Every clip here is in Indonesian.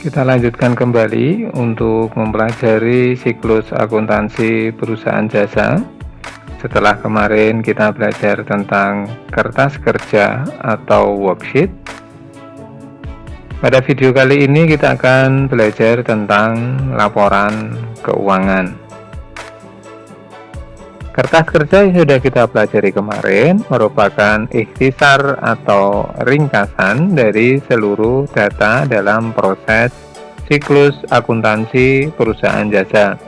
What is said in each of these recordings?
Kita lanjutkan kembali untuk mempelajari siklus akuntansi perusahaan jasa. Setelah kemarin kita belajar tentang kertas kerja atau worksheet, pada video kali ini kita akan belajar tentang laporan keuangan. Kertas kerja yang sudah kita pelajari kemarin merupakan ikhtisar atau ringkasan dari seluruh data dalam proses siklus akuntansi perusahaan jasa,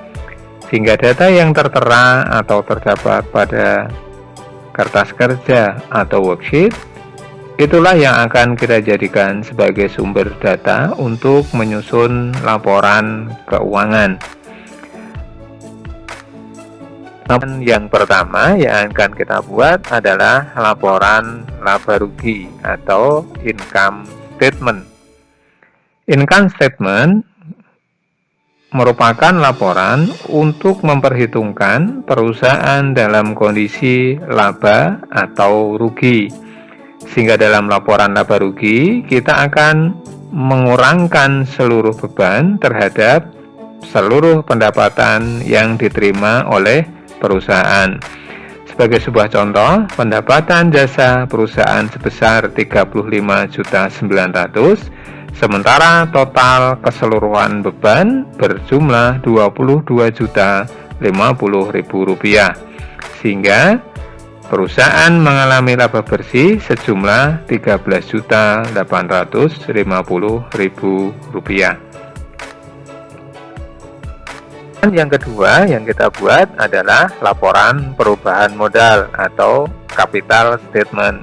sehingga data yang tertera atau terdapat pada kertas kerja atau worksheet itulah yang akan kita jadikan sebagai sumber data untuk menyusun laporan keuangan. Yang pertama yang akan kita buat adalah laporan laba rugi atau income statement. Income statement merupakan laporan untuk memperhitungkan perusahaan dalam kondisi laba atau rugi. Sehingga dalam laporan laba rugi kita akan mengurangkan seluruh beban terhadap seluruh pendapatan yang diterima oleh perusahaan. Sebagai sebuah contoh, pendapatan jasa perusahaan sebesar 35.900.000, sementara total keseluruhan beban berjumlah 22.050.000 rupiah, sehingga perusahaan mengalami laba bersih sejumlah 13.850.000 rupiah. Yang kedua yang kita buat adalah laporan perubahan modal atau capital statement.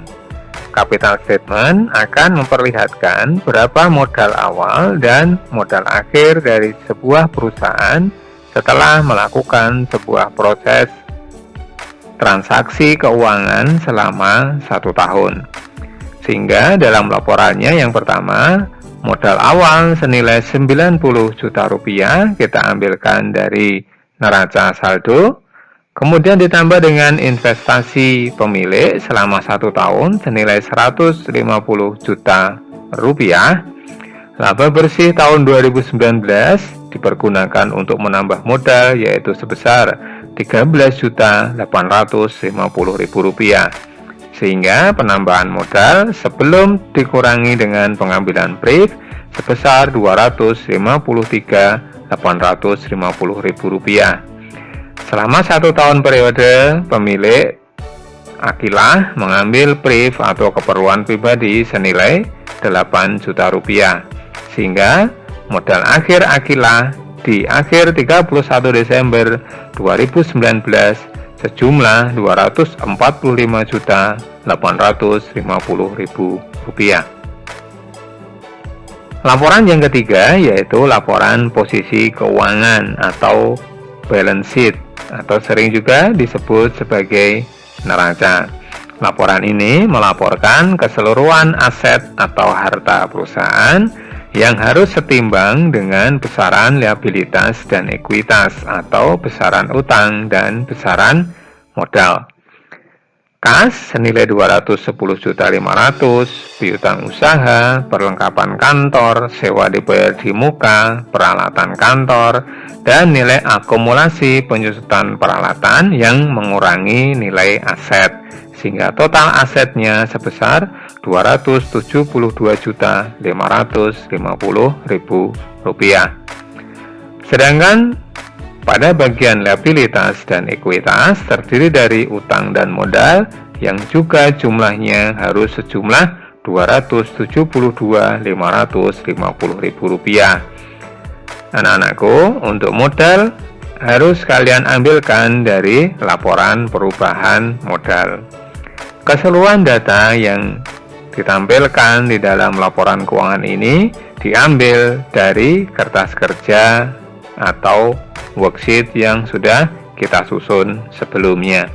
Capital statement akan memperlihatkan berapa modal awal dan modal akhir dari sebuah perusahaan setelah melakukan sebuah proses transaksi keuangan selama 1 tahun. Sehingga dalam laporannya yang pertama, modal awal senilai 90 juta rupiah kita ambilkan dari neraca saldo, kemudian ditambah dengan investasi pemilik selama 1 tahun senilai 150 juta rupiah. Laba bersih tahun 2019 dipergunakan untuk menambah modal yaitu sebesar 13.850.000 rupiah. Sehingga penambahan modal sebelum dikurangi dengan pengambilan brief sebesar 253.850.000 rupiah. Selama 1 tahun periode, pemilik Akilah mengambil brief atau keperluan pribadi senilai 8 juta rupiah. Sehingga modal akhir Akilah di akhir 31 Desember 2019 sejumlah 245.850.000 rupiah. Laporan yang ketiga yaitu laporan posisi keuangan atau balance sheet atau sering juga disebut sebagai neraca. Laporan ini melaporkan keseluruhan aset atau harta perusahaan yang harus setimbang dengan besaran liabilitas dan ekuitas atau besaran utang dan besaran modal. Kas senilai 210.500.000, piutang usaha, perlengkapan kantor, sewa dibayar di muka, peralatan kantor, dan nilai akumulasi penyusutan peralatan yang mengurangi nilai aset, sehingga total asetnya sebesar 272.550.000 rupiah. Sedangkan pada bagian liabilitas dan ekuitas terdiri dari utang dan modal yang juga jumlahnya harus sejumlah 272.550.000 rupiah. Anak-anakku, untuk modal harus kalian ambilkan dari laporan perubahan modal. Keseluruhan data yang ditampilkan di dalam laporan keuangan ini diambil dari kertas kerja atau worksheet yang sudah kita susun sebelumnya.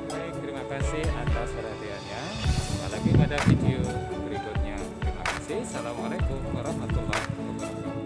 Baik, terima kasih atas perhatiannya. Jumpa lagi pada video berikutnya. Terima kasih. Assalamualaikum warahmatullahi wabarakatuh.